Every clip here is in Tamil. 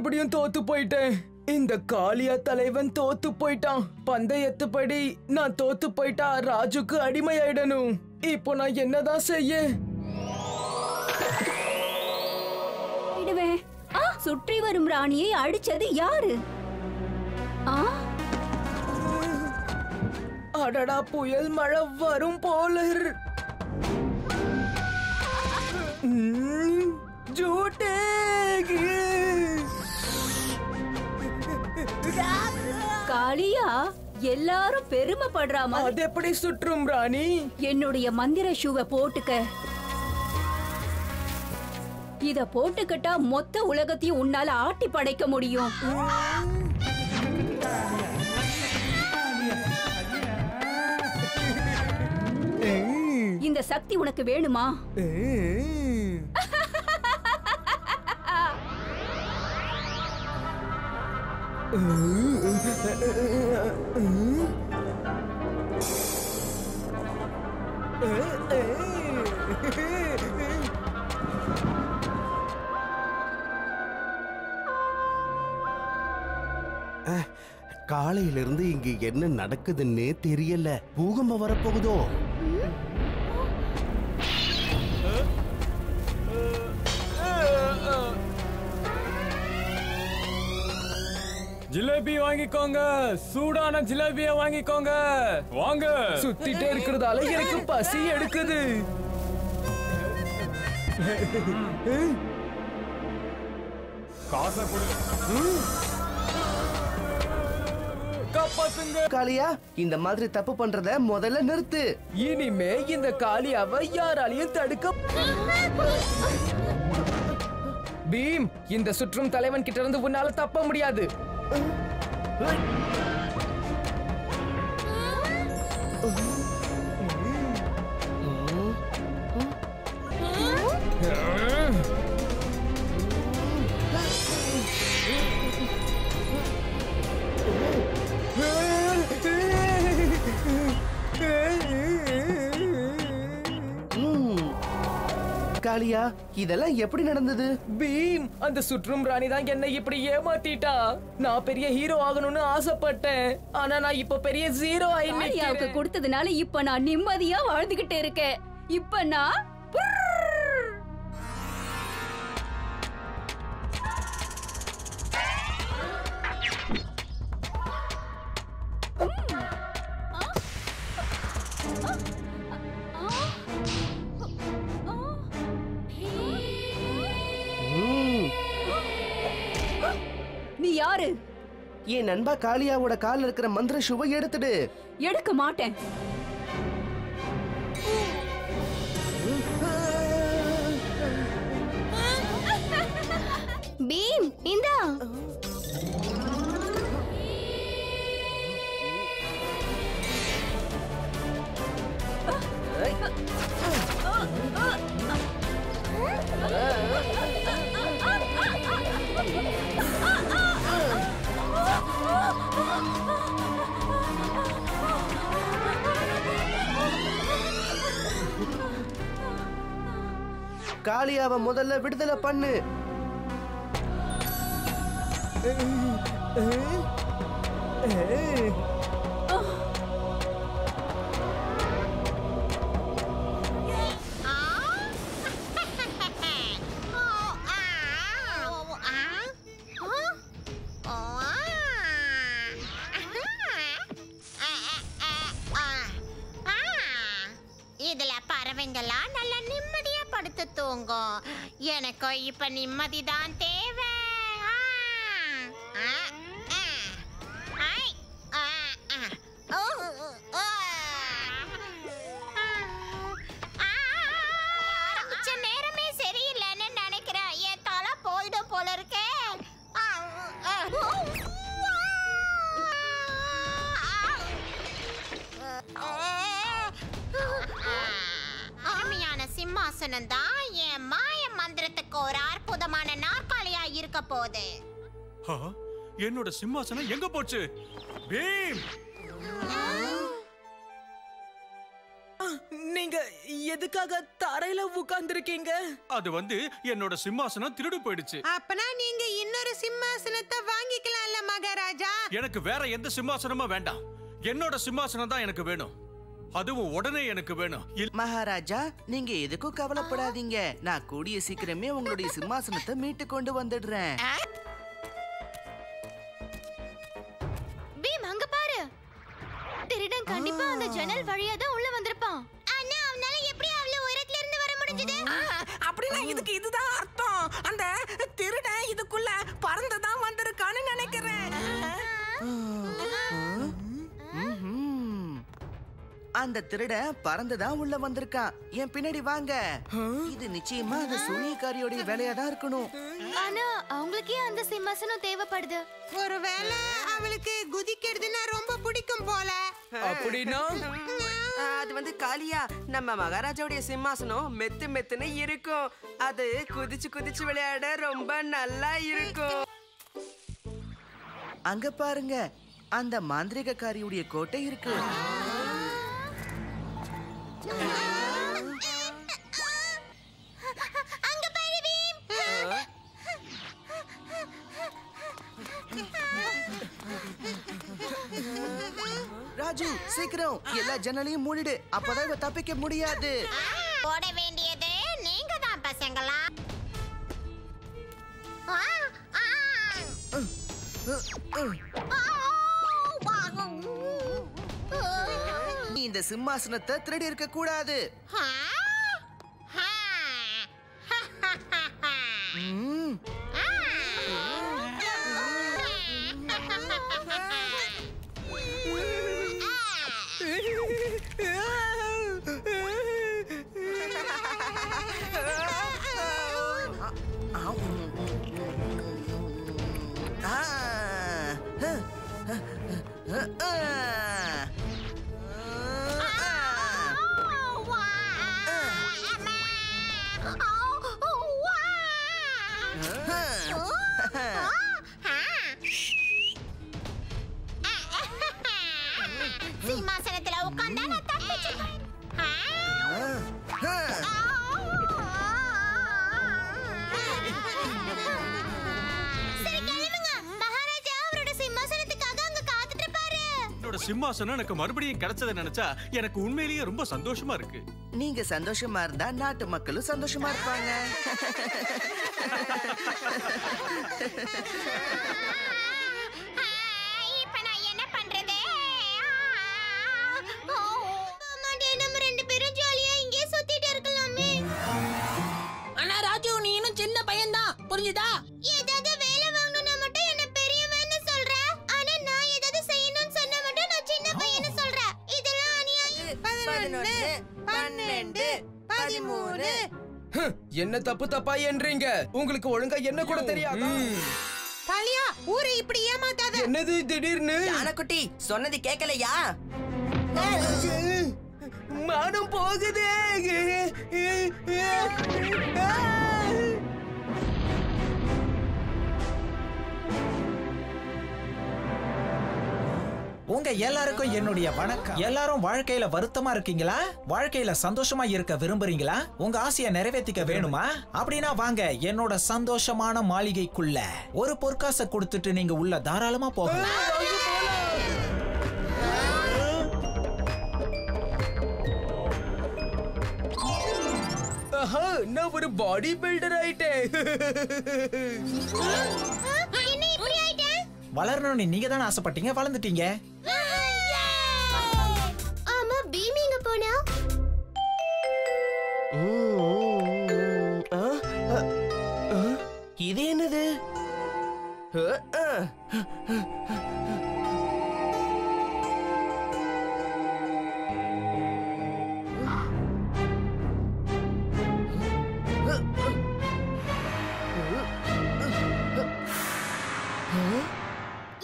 மறுபடியும் தோத்து போயிட்டேன். இந்த காளியா தலைவன் தோத்து போயிட்டான். பந்தயத்துப்படி நான் தோத்து போயிட்டா ராஜுக்கு அடிமையாயிடணும். இப்போ நான் என்னதான் செய்ய? சுற்றி வரும் ராணியை அடிச்சது யாரு? அடடா, புயல் மழை வரும் போல. ஜூட்டே காளியா, எல்லாரும் பெருமைப்படுற மாதிரி. அது எப்படி சுற்றும் ராணி? என்னுடைய மந்திர ஷூவை போட்டுக்க. இத போட்டுக்கிட்டா மொத்த உலகத்தையும் உன்னால ஆட்டி படைக்க முடியும். இந்த சக்தி உனக்கு வேணுமா? காலையிலிருந்து இங்க என்ன நடக்குதுன்னே தெரியல. பூகம்பம் வரப்போகுதோ? ஜிலேபி வாங்கிக்கோங்க, சூடான ஜிலேபிய வாங்கிக்கோங்க. வாங்க. சுத்திட்டே இருக்கிறதால எனக்கு பசி எடுக்குது. காசை கொடு. காப்பாத்துங்க. காளியா, இந்த மாதிரி தப்பு பண்றத முதல்ல நிறுத்து. இனிமே இந்த காளியாவை யாராலையும் தடுக்க. பீம், இந்த சுற்றும் தலைவன் கிட்ட இருந்து உன்னால தப்ப முடியாது. காளியா, இதெல்லாம் எப்படி நடந்தது? பீம், அந்த சுற்றும் ராணி தான் என்னை இப்படி ஏமாத்திட்டா. நான் பெரிய ஹீரோ ஆகணும்னு ஆசைப்பட்டேன். ஆனா நான் இப்ப பெரிய ஜீரோ காளியாவுக்கு கொடுத்ததுனால இப்ப நான் நிம்மதியா வாழ்ந்துகிட்டு இருக்கேன். இப்ப நான் நீ யாரு? என் நண்பா காளியாவோட கால்ல இருக்கிற மந்திர ஷூவை எடுத்துடு. எடுக்க மாட்டேன். பீம், இந்தா. காளியாவை முதல்ல விடுதலை பண்ணு. இதுல பறவைங்கெல்லாம் நல்லா நிம்மதியா படுத்து தூங்கும். எனக்கு இப்ப நிம்மதிதான் தேவை. நேரமே சரியில்லைன்னு நினைக்கிறேன். என் தலை போயிடும் போல இருக்கே. அருமையான சிம்மாசனம் தான் என் மாய மந்திரத்துக்கு ஒரு அற்புதமான நாற்காலியா இருக்க போகுது. என்னோட சிம்மாசனம் எங்க போச்சு? பீம், நீங்க எதுக்காக தரையில உட்கார்ந்திருக்கீங்க? அது வந்து என்னோட சிம்மாசனம் திருடு போயிடுச்சு. அப்பனா நீங்க இன்னொரு சிம்மாசனத்தை வாங்கிக்கலாம்ல மகாராஜா. எனக்கு வேற எந்த சிம்மாசனமும் வேண்டாம். என்னோட சிம்மாசனம் தான் எனக்கு வேணும். அதுவும் உடனே எனக்கு வேணும். மகாராஜா, நீங்க எதுக்கும் கவலைப்படாதீங்க. நான் கூடிய சீக்கிரமே உங்களுடைய சிம்மாசனத்தை மீட்டு கொண்டு வந்துடுறேன். பீம் அங்க பாரு. திருடன் கண்டிப்பா அந்த ஜன்னல் வழியா தான் உள்ள வந்திருப்பான். ஆனா அவனால எப்படி அவ்வளவு உயரத்துல இருந்து வர முடிஞ்சது? அப்படின்னா இதுக்கு இதுதான் அர்த்தம். அந்த திருடன் இதுக்குள்ள பறந்துதான் வந்திருக்கான்னு நினைக்கிறேன். அந்த திருட பறந்துதான் உள்ள வந்திருக்கான். என் பின்னாடி வாங்க. இது நிச்சயமா அந்த சூனியக்காரியோட வேலையா தான் இருக்கணும். ஆனா அவங்களுக்கே அந்த சிம்மாசனம் தேவைப்படுது. ஒருவேளை அவளுக்கு குதிக்கிறதுன்னா ரொம்ப பிடிக்கும் போல. அப்படின்னா அது வந்து காளியா, நம்ம மகாராஜாவுடைய சிம்மாசனம் மெத்து மெத்துன்னு இருக்கும். அது குதிச்சு குதிச்சு விளையாட ரொம்ப நல்லா இருக்கும். அங்க பாருங்க, அந்த மாந்திரிகக்காரியுடைய கோட்டை இருக்கு. அங்க பாரு பீம். ராஜு, சீக்கிரம் எல்லா ஜன்னலையும் மூடிடு. அப்பதான் இவ தப்பிக்க முடியாது. போட வேண்டியது நீங்க தான் பசங்களா. நீ இந்த சிம்மாசனத்தை திருடி இருக்க கூடாது. சிம்மாசனத்துல உட்கார்ந்தா நான் தப்பிச்சுட்டேன். சரி கிளம்புங்க. மகாராஜா அவரோட சிம்மாசனத்துக்காக அங்க காத்துட்டு இருப்பாரு. என்னோட சிம்மாசனம் எனக்கு மறுபடியும் கிடைச்சதை நினைச்சா எனக்கு உண்மையிலேயே ரொம்ப சந்தோஷமா இருக்கு. நீங்க சந்தோஷமா இருந்தா நாட்டு மக்களும் சந்தோஷமா இருப்பாங்க. இப்ப நான் என்ன பண்றது? நம்ம ரெண்டு பேரும் ஜாலியா இங்கே சுத்திட்டு இருக்கலாமே. ஆனா ராஜு, நீ இன்னும் சின்ன பையன்தான், புரிஞ்சுதா? ஏதாவது வேலை வாங்கணும்னா மட்டும் என்ன பெரியவன்னு சொல்ற. ஆனா நான் ஏதாவது செய்யணும்னு சொன்னா மட்டும் நான் சின்ன பையன்னு சொல்றேன். இதெல்லாம் அநியாயம். 11, 12, 13. என்ன தப்பு தப்பா என்றீங்க? உங்களுக்கு ஒழுங்கா என்ன கூட தெரியாது. காளியா, ஊரை இப்படி ஏமாத்தாத. என்னது திடீர்னு? யானைக்குட்டி சொன்னது கேட்கலையா? மானம் போகுது. உங்க எல்லாருக்கும் என்னுடைய வணக்கம். எல்லாரும் வாழ்க்கையில வருத்தமா இருக்கீங்களா? வாழ்க்கையில சந்தோஷமா இருக்க விரும்புறீங்களா? உங்க ஆசையை நிறைவேற்றிக்க வேணுமா? அப்படின்னா வாங்க என்னோட சந்தோஷமான மாளிகைக்குள்ள. ஒரு பொற்காசை கொடுத்துட்டு நீங்க உள்ள தாராளமா போகலாம். நான் ஒரு பாடி பில்டர் ஆயிட்டேன். என்ன இப்படி ஆயிட்டேன்? வளரணும்னு நீங்க தானே ஆசைப்பட்டீங்க, வளர்ந்துட்டீங்க. ஆமா, பீம் எங்க போனா? இது என்னது?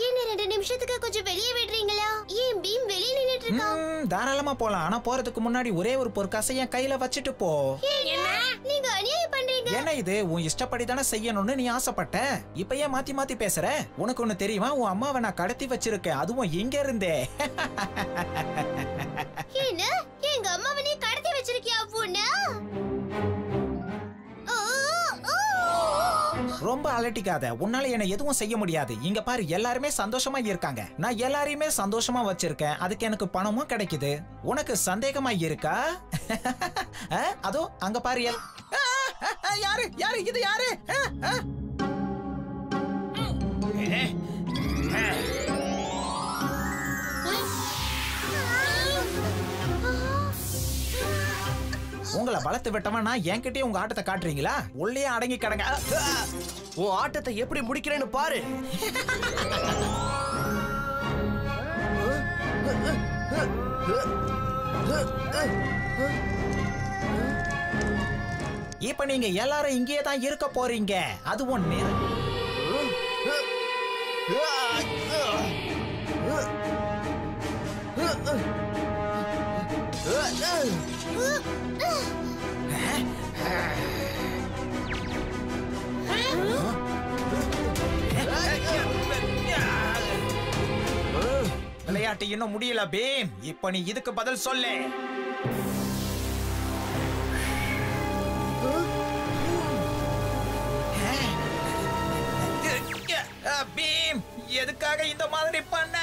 என்ன 2 நிமிஷத்துக்கு கொஞ்சம் வெளியே விடுறீங்களா? ஏன் பீம் வெளியே நின்னுட்டு இருக்கான்? தாராளமா போலாம். ஆனா போறதுக்கு முன்னாடி ஒரே ஒரு பொற்காசை என் கையில வச்சுட்டு போ. என்ன நீங்க அநியாயம் பண்றீங்க? என்ன இது? உன் இஷ்டப்படி தானே செய்யணும்னு நீ ஆசைப்பட்ட. இப்ப ஏன் மாத்தி மாத்தி பேசுற? உனக்கு ஒண்ணு தெரியுமா? உன் அம்மாவை நான் கடத்தி வச்சிருக்கேன், அதுவும் இங்க இருந்தே. என்ன? எங்க அம்மாவை நீ கடத்தி வச்சிருக்கியா? ரொம்ப அலட்டிக்காத. உன்னால என்ன எதுவும் செய்ய முடியாது. இங்க பாரு, எல்லாருமே சந்தோஷமா இருக்காங்க. நான் எல்லாரையுமே சந்தோஷமா வச்சிருக்கேன். அதுக்கு எனக்கு பணமும் கிடைக்குது. உனக்கு சந்தேகமா இருக்கா? அதோ அங்க பாரு. யாரு யாரு இது? யாரு? உங்களை வளர்த்து விட்டவன் நான் என்கிட்டயே உங்க ஆட்டத்தை காட்டுறீங்களா? உள்ளே அடங்கி கிடங்க. உன் ஆட்டத்தை எப்படி முடிக்கிறேன்னு பாரு. இப்ப நீங்க எல்லாரும் இங்கேயே தான் இருக்க போறீங்க. அது ஒண்ணு. விளையாட்டு இன்னும் முடியல பீம். இப்ப நீ இதுக்கு பதில் சொல்லு. பீம், எதுக்காக இந்த மாதிரி பண்ண?